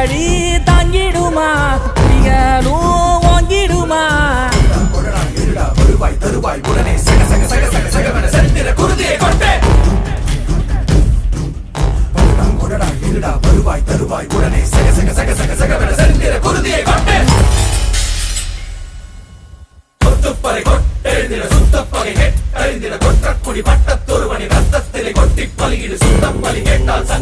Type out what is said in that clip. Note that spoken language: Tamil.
அடி தாங்கிடுமா புலிகளும் ஓங்கிடுமா வருவாய் தருவாய் உடனே சக சக சக சக சகவன செந்திர குருதியை கொண்டே கொடடா இருடா வருவாய் தருவாய் உடனே சக சக சக சக சகவன செந்திர குருதியை கொண்டே கொத்துப்பறை கொட்டெழுந்திட சுத்தப்பகை கெட்டழிந்திட கொற்றக்குடி பட்டத்தொருவனின் ரத்தத்திலே கொட்டி பலியிடு சுத்தப்பலி கேட்டால்